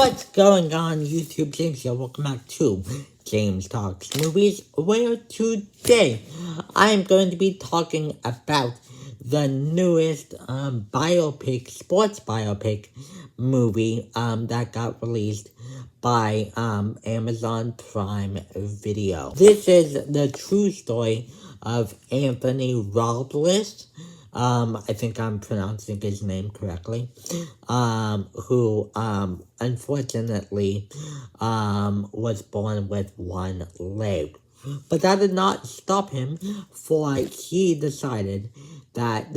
What's going on, YouTube? James here. Welcome back to James Talks Movies, where today I'm going to be talking about the newest sports biopic movie that got released by Amazon Prime Video. This is the true story of Anthony Robles. I think I'm pronouncing his name correctly, who, unfortunately, was born with one leg. But that did not stop him, for he decided that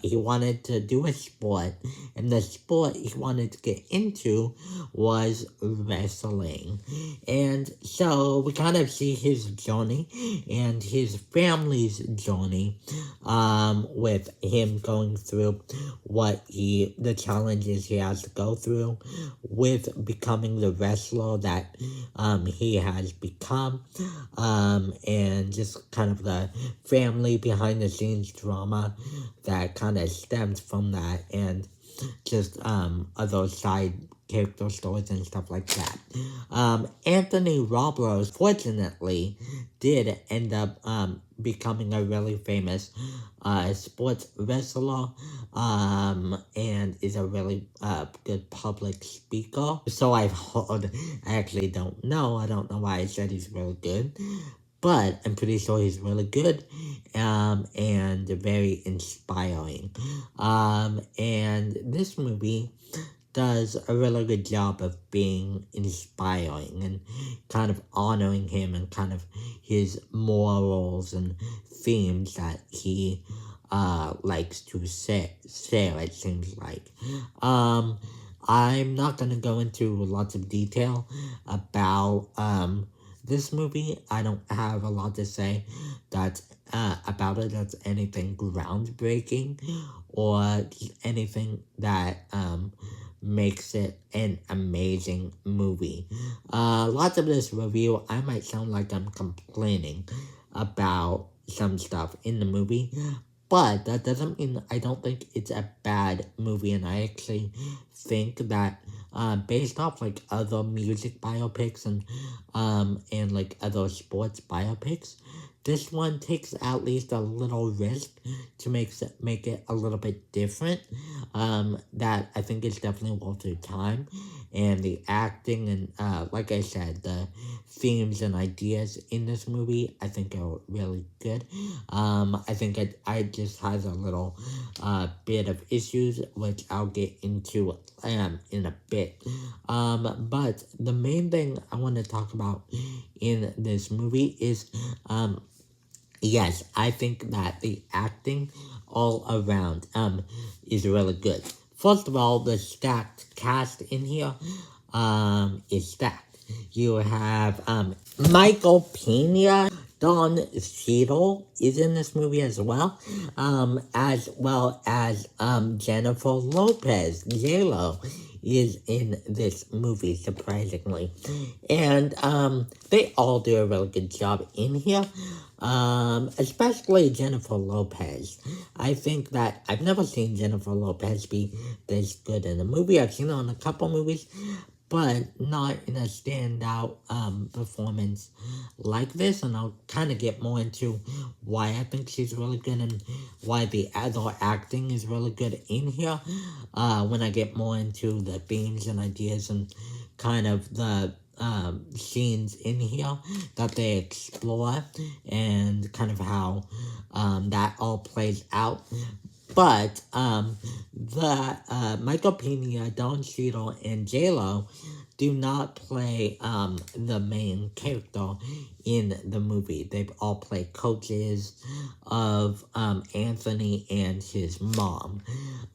he wanted to do a sport, and the sport he wanted to get into was wrestling. And so we kind of see his journey and his family's journey, with him going through the challenges he has to go through with becoming the wrestler that he has become, and just kind of the family behind the scenes drama that kind of stems from that, and just other side character stories and stuff like that. Anthony Robles, fortunately, did end up becoming a really famous sports wrestler, and is a really good public speaker. So I've heard. I actually don't know. I don't know why I said he's really good, but I'm pretty sure he's really good, and very inspiring. And this movie does a really good job of being inspiring and kind of honoring him and kind of his morals and themes that he likes to share, it seems like. I'm not gonna go into lots of detail about this movie. I don't have a lot to say that's about it that's anything groundbreaking or anything that makes it an amazing movie. Lots of this review, I might sound like I'm complaining about some stuff in the movie, but that doesn't mean I don't think it's a bad movie, and I actually think that based off like other music biopics and like other sports biopics, this one takes at least a little risk to make it a little bit different. That I think is definitely worth your time, and the acting and like I said, the themes and ideas in this movie I think are really good. I think I just has a little bit of issues which I'll get into in a bit. But the main thing I want to talk about in this movie is yes, I think that the acting all around is really good. First of all, the stacked cast in here is stacked. You have Michael Pena. Don Cheadle is in this movie as well as Jennifer Lopez. J-Lo is in this movie, surprisingly. And they all do a really good job in here. Especially Jennifer Lopez. I think that I've never seen Jennifer Lopez be this good in a movie. I've seen her in a couple movies, but not in a standout performance like this, and I'll kind of get more into why I think she's really good and why the other acting is really good in here when I get more into the themes and ideas and kind of the scenes in here that they explore and kind of how that all plays out. But Michael Pena, Don Cheadle, and J-Lo do not play the main character in the movie. They all play coaches of Anthony and his mom.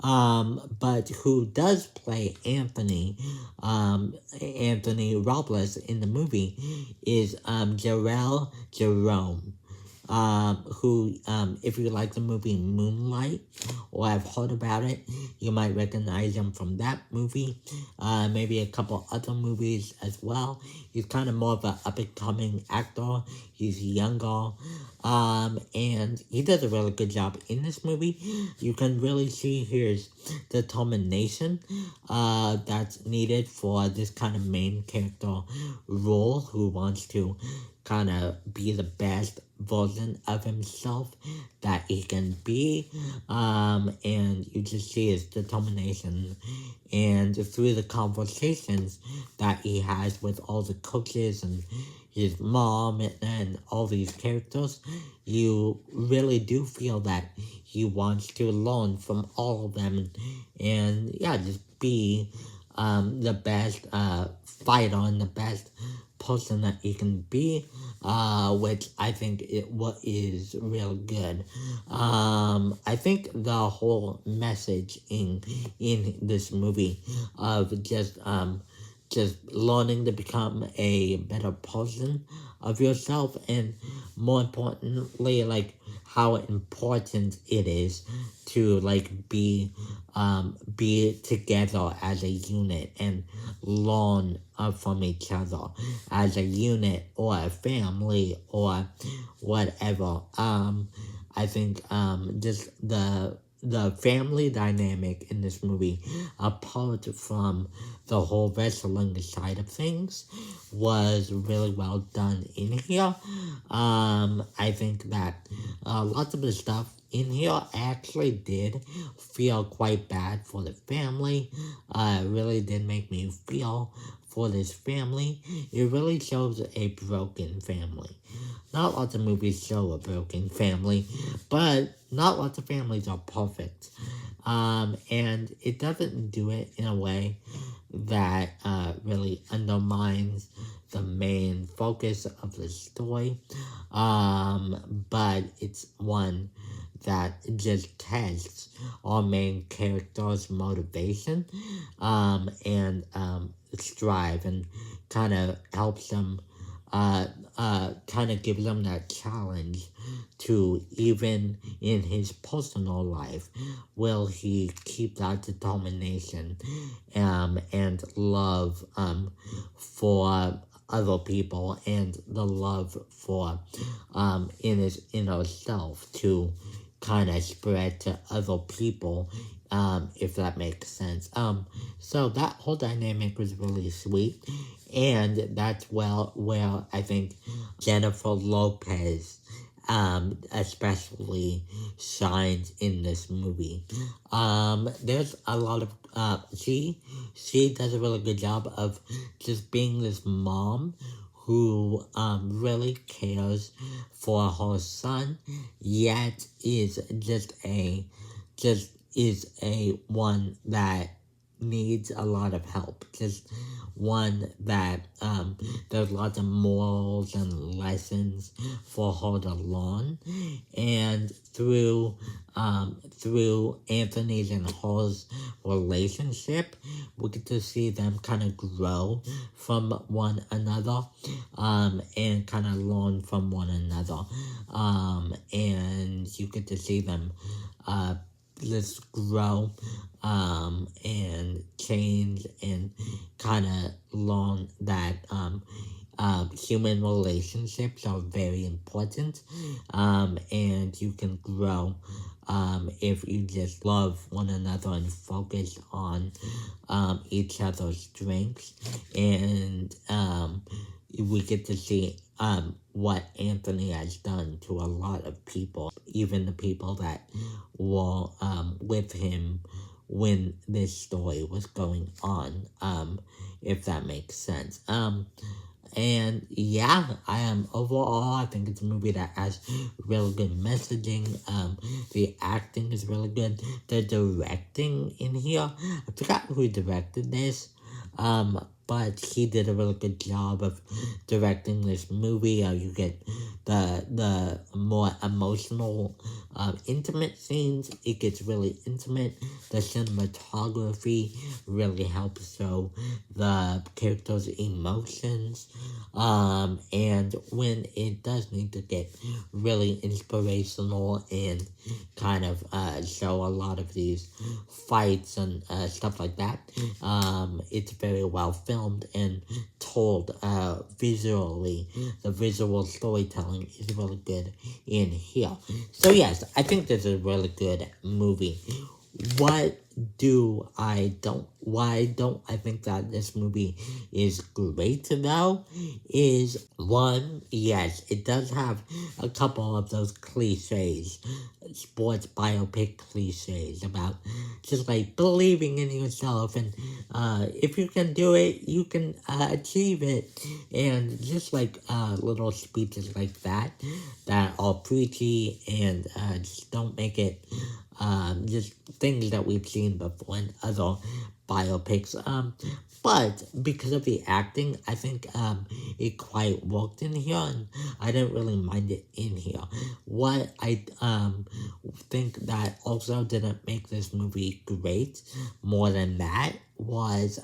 But who does play Anthony Robles in the movie is Jarrell Jerome. Who, if you like the movie Moonlight, or have heard about it, you might recognize him from that movie, maybe a couple other movies as well. He's kind of more of an up-and-coming actor. He's younger, and he does a really good job in this movie. You can really see his determination that's needed for this kind of main character role who wants to kind of be the best version of himself that he can be. And you just see his determination. And through the conversations that he has with all the coaches and his mom and all these characters, you really do feel that he wants to learn from all of them and yeah, just be the best fighter and the best person that he can be, which I think what is real good. I think the whole message in this movie of just learning to become a better person of yourself, and more importantly, like how important it is to like be together as a unit and learn from each other as a unit or a family or whatever. I think just the family dynamic in this movie, apart from the whole wrestling side of things, was really well done in here. I think that lots of the stuff in here actually did feel quite bad for the family. It really did make me feel for this family. It really shows a broken family. Not lots of movies show a broken family, but not lots of families are perfect. And it doesn't do it in a way that really undermines the main focus of the story. But it's one that just tests our main character's motivation and strive, and kind of helps them kind of gives them that challenge to, even in his personal life, will he keep that determination and love for other people, and the love for in his inner self to kind of spread to other people, if that makes sense. So that whole dynamic was really sweet, and that's where I think Jennifer Lopez especially shines in this movie. There's a lot of she does a really good job of just being this mom who really cares for her son, yet is just a one that needs a lot of help. Just one that there's lots of morals and lessons for her to learn. And through Anthony's and her's relationship, we get to see them kind of grow from one another, and kind of learn from one another. And you get to see them just grow and change, and kind of learn that human relationships are very important, and you can grow if you just love one another and focus on each other's strengths. And we get to see what Anthony has done to a lot of people, even the people that were with him when this story was going on, if that makes sense. And yeah, overall, I think it's a movie that has really good messaging. The acting is really good. The directing in here, I forgot who directed this, but he did a really good job of directing this movie. You get the more emotional, intimate scenes. It gets really intimate. The cinematography really helps show the characters' emotions. And when it does need to get really inspirational and kind of show a lot of these fights and stuff like that, it's very well filmed and told visually. The visual storytelling is really good in here. So yes, I think this is a really good movie. why don't I think that this movie is great though is one, yes, it does have a couple of those cliches, sports biopic cliches about just like believing in yourself and if you can do it, you can achieve it, and just like little speeches like that that are preachy and just don't make it just things that we've seen before in other biopics. But because of the acting, I think it quite worked in here, and I didn't really mind it in here. What I think that also didn't make this movie great, more than that, was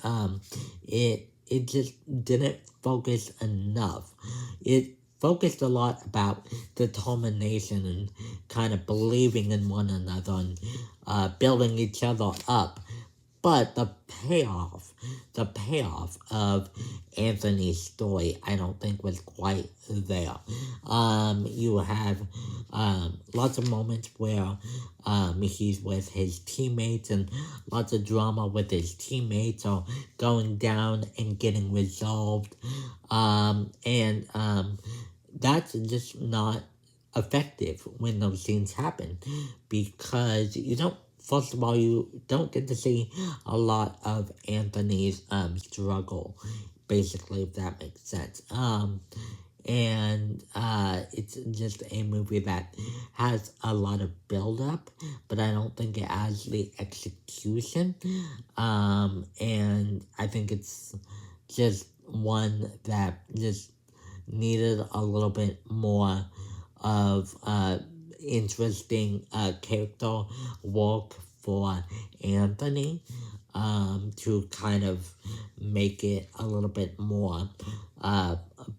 it just didn't focus enough. It focused a lot about determination and kind of believing in one another and building each other up. But the payoff of Anthony's story, I don't think was quite there. You have lots of moments where he's with his teammates and lots of drama with his teammates or going down and getting resolved. And that's just not effective when those scenes happen because you don't, first of all, you don't get to see a lot of Anthony's struggle, basically, if that makes sense. And it's just a movie that has a lot of build up, but I don't think it has the execution. And I think it's just one that just needed a little bit more of interesting character work for Anthony to kind of make it a little bit more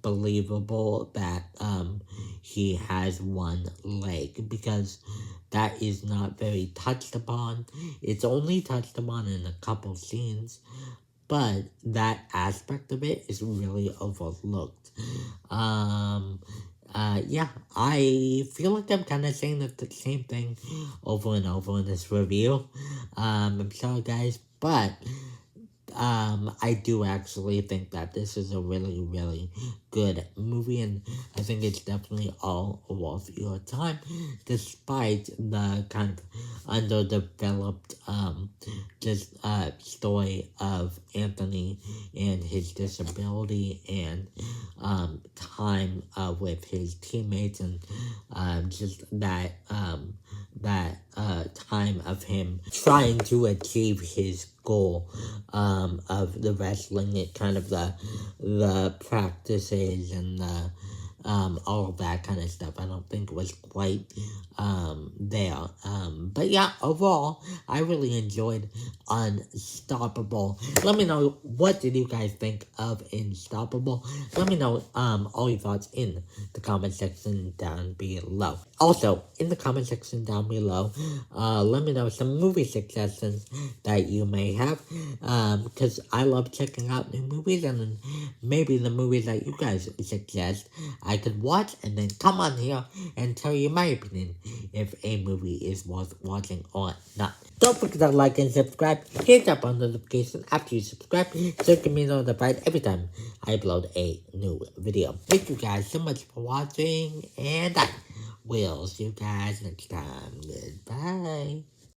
believable that he has one leg, because that is not very touched upon. It's only touched upon in a couple scenes, but that aspect of it is really overlooked. Yeah, I feel like I'm kind of saying the same thing over and over in this review. I'm sorry, guys, but I do actually think that this is a really, really good movie, and I think it's definitely all worth your time, despite the kind of underdeveloped, just, story of Anthony and his disability and, time, with his teammates and, just that time of him trying to achieve his goal of the wrestling, it kind of the practices and the all of that kind of stuff. I don't think it was quite there. But yeah, overall, I really enjoyed Unstoppable. Let me know, what did you guys think of Unstoppable? Let me know all your thoughts in the comment section down below. Also, in the comment section down below, let me know some movie suggestions that you may have, because I love checking out new movies, and maybe the movies that you guys suggest I could watch, and then come on here and tell you my opinion if a movie is worth watching or not. Don't forget to like and subscribe. Hit that bell notification after you subscribe so you can be notified every time I upload a new video. Thank you guys so much for watching, and I will see you guys next time. Goodbye.